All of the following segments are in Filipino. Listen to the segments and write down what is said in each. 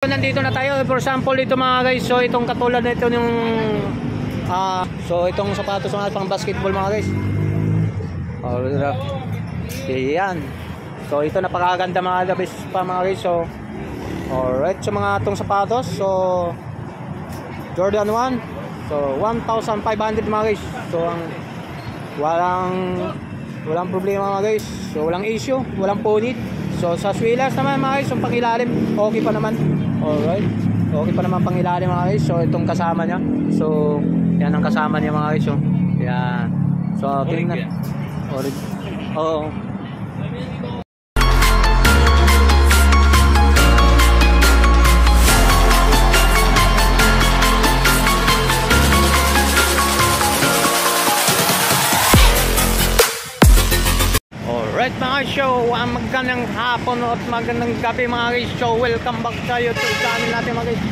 Nandito na tayo, for example ito mga guys, so itong katulad nito yung so itong sapatos mga pang basketball mga guys. Yan. So ito napakaganda mga guys pa mga guys. So alright, so mga itong sapatos, so Jordan 1, so 1,500 mga guys. So ang walang problema mga guys. So walang issue, walang punit. So sa swilas naman mga guys, yung pangilalim okay pa naman. Alright, okay pa naman pangilalim mga guys. So itong kasama niya, so yan ang kasama niya mga guys. So yan, so tingnan. Oo. Alright mga show, magandang hapon at magandang gabi mga guys. So welcome back tayo to channel natin mga guys.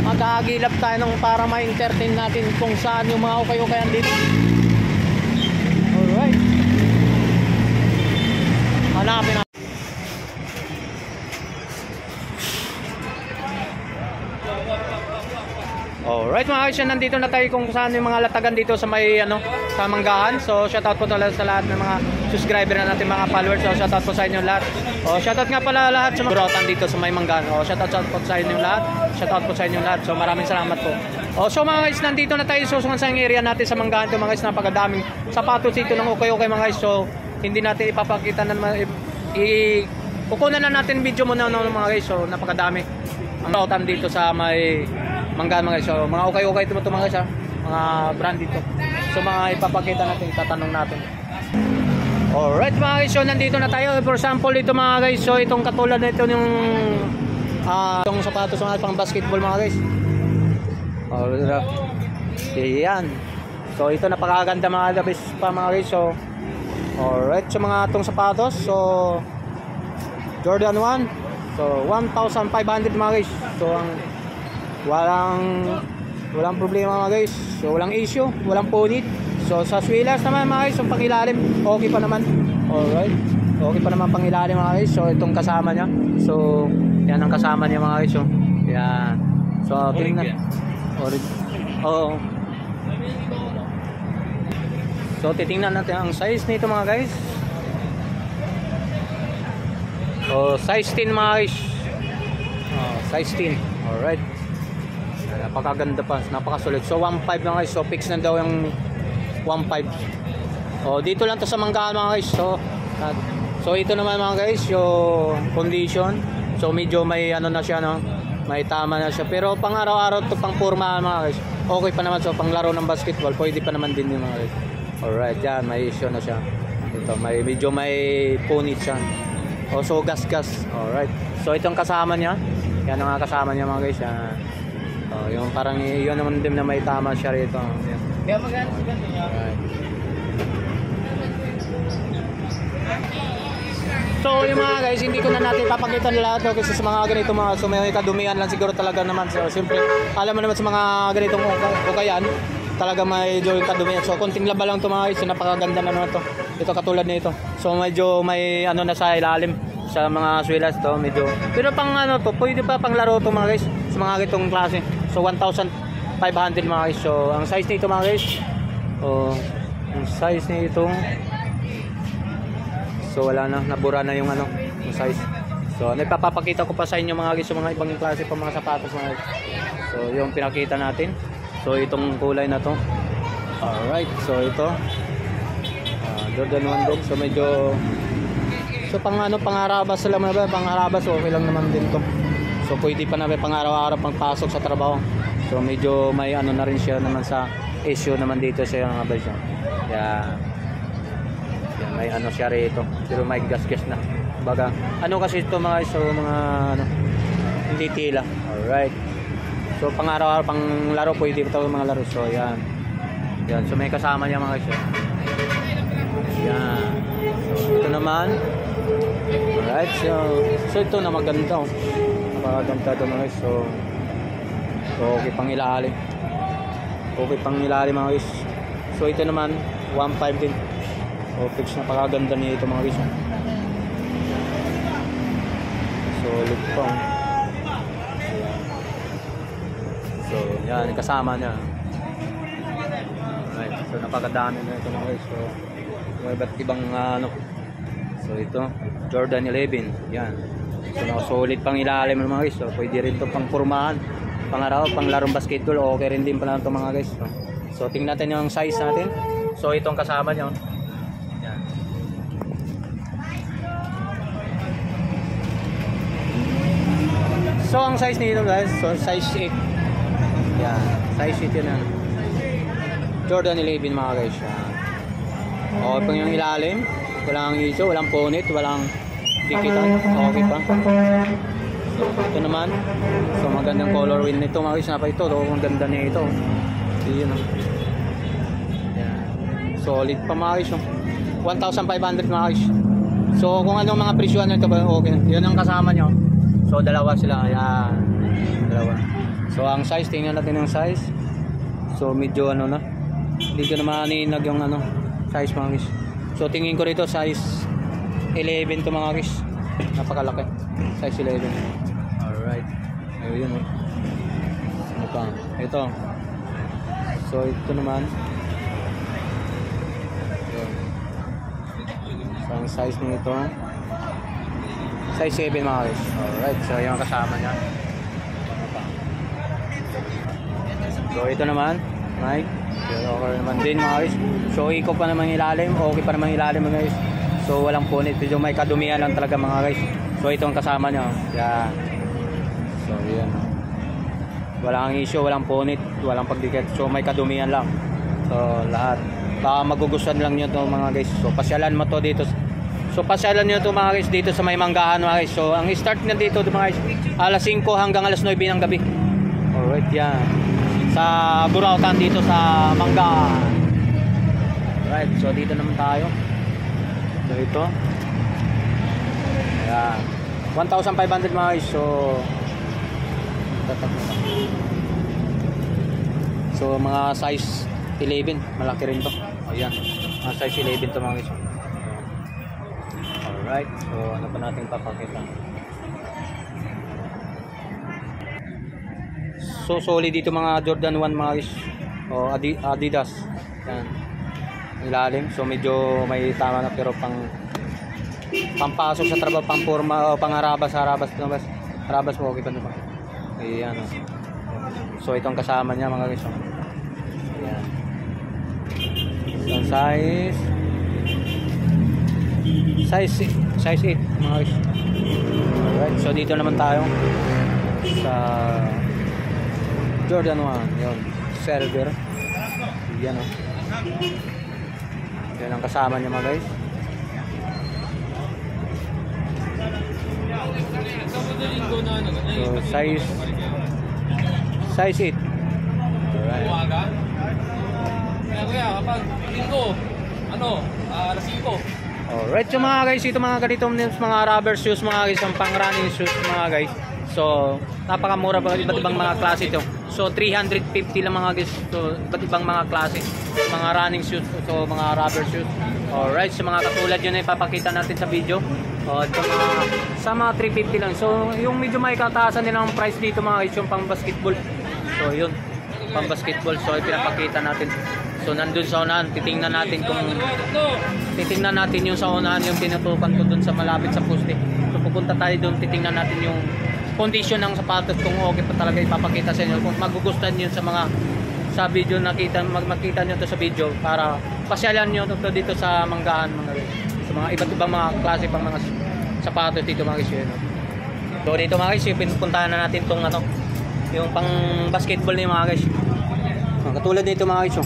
Magagilap tayo nung para ma-entertain natin kung saan yung mga ukay-ukayan dito. Alright, hanapin natin. Alright mga guys, nandito na tayo kung saan yung mga latagan dito sa may sa Manggahan. So shoutout po talaga sa lahat ng mga subscriber na natin, mga followers. So shoutout po sa inyo lahat. Shoutout nga pala lahat sa mga routan dito sa may Manggahan. Shoutout po sa inyo lahat. Shoutout po sa inyo lahat. So maraming salamat po. So mga guys, nandito na tayo sa area natin sa Manggahan. Ito mga guys, napakadaming sapatos dito ng okay-okay mga guys. So hindi natin ipapakita na kukunan na natin video muna mga guys. So napakadami ang routan dito sa may Manggahan mga guys. So mga okay-okay ito mga guys, mga brand dito. So mga ipapakita natin, itatanong natin. Alright mga guys, so nandito na tayo. For example ito mga guys, so itong katulad nito yung itong sapatos mga pang basketball mga guys. Alright, yan. So ito napakaganda mga guys pa mga guys. So alright, so mga itong sapatos, so Jordan 1, so 1,500 mga guys. So ang walang problema mga guys. So walang issue, walang punit. So sa swilas naman mga guys, yung pangilalim okay pa naman. Alright, okay pa naman pangilalim mga guys. So itong kasama niya, so yan ang kasama niya mga guys. So yan, so tingnan. Oo. So titingnan natin ang size nito mga guys. So size 10 mga guys. Size 10. Alright, napakaganda pa, napakasulit. So 1.5 na guys, so fix na daw yung 1.5. Dito lang to sa Manggahan mga guys. So ito naman mga guys, yung condition. So medyo may na siya, may tama na siya. Pero pang araw-araw to, pang forma mga guys, okay pa naman. So pang laro ng basketball, pwede pa naman din yung mga guys. Alright, yan, may issue na siya. Ito, medyo may punit siya. So gas-gas. Alright, so itong kasama niya, yan ang kasama niya mga guys. Yan. Yung parang yun naman din na may tama siya rito. Kaya maganda sa ganito niya. So yung mga guys, hindi ko na natin papakita lahat kasi sa mga ganito mga, so may kadumihan lang siguro talaga naman. So siyempre, alam mo naman sa mga ganitong ukayan, talaga medyo yung kadumihan. So konting laba lang ito mga guys, so napakaganda na naman ito. Ito katulad nito. So medyo may na sa ilalim sa mga swilas to, medyo. Pero pang to, pwede pa pang laro to mga guys sa mga ganitong klase. So 1,500 mga guys. So ang size nito mga guys, ang size nito, so wala na, nabura na yung yung size. So ipapakita ko pa sa inyo mga guys yung mga ibang klase pa mga sapatos mga guys. So yung pinakita natin, so itong kulay na to. Alright, so ito Jordan 1 dog. So medyo, so pangarabas sila mga ba, pangarabas okay lang naman din to. So pwede pa na pang araw-araw pang pasok sa trabaho. So medyo may na rin siya naman sa issue naman dito sa mga ba siya. Yan, may siya rito, pero may gas-gas na. Baga kasi ito mga, so mga hindi tila. Alright, so pang araw-araw pang laro, pwede pa ito mga laro. So yan, so may kasama niya mga guys. Yan, so ito naman. Alright, so ito na maganda. Napakaganda ito mga guys. So okay pang ilalim. Okay pang ilalim mga guys. So ito naman 1.5 din. So fix, napakaganda nito mga guys. Solid pa. Ayan. Yan, kasama niya. Alright, so napakadami na ito mga guys. So, may iba't ibang ano. So ito, Jordan 11. Yan. So nakasolid pang ilalim mga guys. So pwede rin ito pang pormahan, pang larong basketball. Okay rin din pala ito mga guys. So tingnan natin yung size natin. So itong kasama niya. Yan. So ang size nito guys, so size 8. Yan, size 8 yun. Jordan 11 mga guys. Yan. Okay pang yung ilalim. Walang issue, walang punit, walang dikitan. Okay pa. So ito naman. So magandang color wheel nito mga guys. Napa ito, ang ganda nito. Yun. Yan. Solid pa mga guys. 1,500 mga guys. So kung anong mga presyo nito ba, okay. Yun ang kasama nyo. So dalawa sila. Ayan. Dalawa. So ang size, tingnan natin yung size. So medyo ano na. Hindi ko na maninag yung ano size mga guys. So tingin ko rito size 11 to mga guys. Napakalaki. Size 11. Alright. Ayun oh. Ano pa? Ito. So ito naman. So ang size nito size 7 mga guys. Alright. So yung kasama niya. So ito naman, Mike. Okay naman din mga guys. So ikot pa naman ilalim, okay pa naman ilalim mga guys. So walang punit, medyo may kadumihan lang talaga mga guys. So ito ang kasama nyo. Yan. So yan. Walang issue, walang punit, walang pagdikit. So may kadumihan lang. So lahat. Baka magugustuhan lang nyo to mga guys. So pasyalan mo to dito. So pasyalan nyo to mga guys dito sa may Manggahan mga guys. So ang start na dito mga guys, alas 5 hanggang alas 9 ng gabi. Alright, yan. Sa Burautan dito sa Manggahan. Right, so dito naman tayo. So ito. Ayan. 1,500 mga guys. So mga size 11, malaki rin to. Ayan. Mga size 11 to mga guys. Alright, so ano pa natin papakita? So solid dito mga Jordan 1 mga guys. O Adidas. Yan. Ilalim. So medyo may tama na pero pampasok sa trabaho, pang harabas mo okay pa naman. Ayan. So itong kasama niya mga guys. Ayan. So size 8 mga guys. Alright. So dito naman tayo sa Jordan 1, yun, Silver. Yan o. Yan ang kasama niya mga guys. So size 8. Alright. Kaya kapag linggo, alas 5. Alright, so mga guys, ito mga ganitong mga rubber shoes mga guys, ang pang running shoes mga guys. So napakamura pa, iba't ibang mga klase ito. So 350 lang mga guys. So iba't ibang mga klase, mga running shoes, so mga rubber shoes. Alright, so mga katulad yun ay papakita natin sa video. Ito sa mga 350 lang. So yung medyo may kataasan din ang price dito mga guys, yung pang basketball. So yun, pang basketball. So ipinapakita natin. So nandun sa unahan, titingnan natin yung sa unahan, yung tinutukan ko dun sa malapit sa poste. So pupunta tayo dun, titingnan natin yung condition ng sapatos, kung okay pa talaga, ipapakita sa inyo. Kung magugustuhan nyo sa video, makita nyo to sa video para pasyalan nyo to dito sa Manggahan mga guys. Sa mga iba't ibang mga klase pang mga sapatos dito mga guys. So dito mga guys, pinupuntahan na natin tong yung pang basketball ni mga guys. Katulad nito mga guys.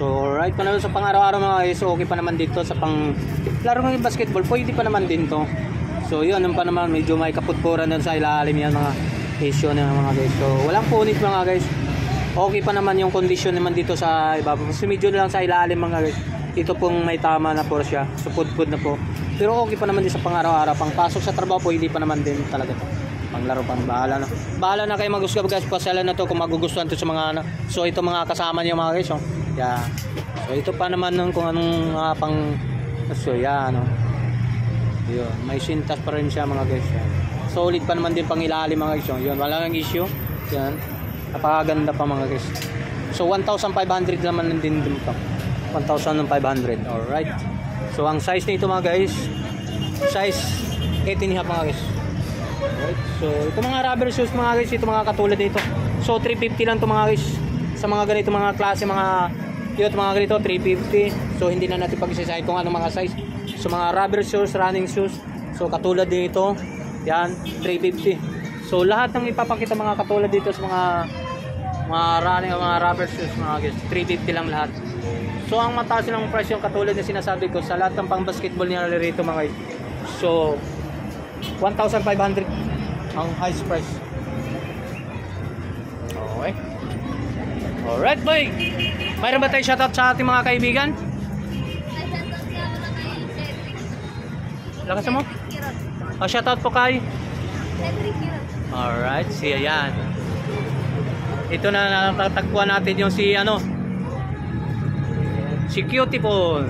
So right pa naman sa pang araw-araw mga guys, okay pa naman dito sa pang laro ng basketball, pwede pa naman din to. So yun, pa naman medyo may kaputpuran doon sa ilalim yan mga issue na mga guys. So walang punit mga guys. Okay pa naman yung condition naman dito sa ibabaw. Kasi medyo lang sa ilalim mga guys. Ito pong may tama na po siya. So pud-pud na po. Pero okay pa naman din sa pang araw-araw. Pang pasok sa trabaho po, hindi pa naman din talaga to. Pang laro pang bahala na. Bahala na kayo mag-usap guys. Pasala na to kung magugustuhan to sa mga ano. So ito mga kasama niyo mga guys. Yeah. So ito pa naman kung anong pang so yan yun, may sintas pa rin siya mga guys. Yan. Solid pa naman din pang ilalim mga guys. Yun, wala nang issue. Yan. Napakaganda pa mga guys. So 1,500 naman din dito. 1,500. Alright. So ang size nito mga guys, size 18 mga guys. Alright. So ito mga rubber shoes mga guys, ito mga katulad nito. So 350 lang to mga guys. Sa mga ganito mga klase, mga cute mga ganito, 350. So hindi na natin pag-isisahin kung anong mga size. So mga rubber shoes, running shoes. So katulad dito, yan 350. So lahat ng ipapakita mga katulad dito sa mga running o mga rubber shoes mga guys, 350 lang lahat. So ang mataas ng price yung katulad na sinasabi ko sa lahat ng pang basketball niya rito mga guys. So 1,500 ang highest price. Okay. Alright boy. Mayroon ba tayong shoutout sa ating mga kaibigan? Lakas mo? Shoutout po kay alright, siya yan. Ito na natatagpuan natin yung si Cutie po.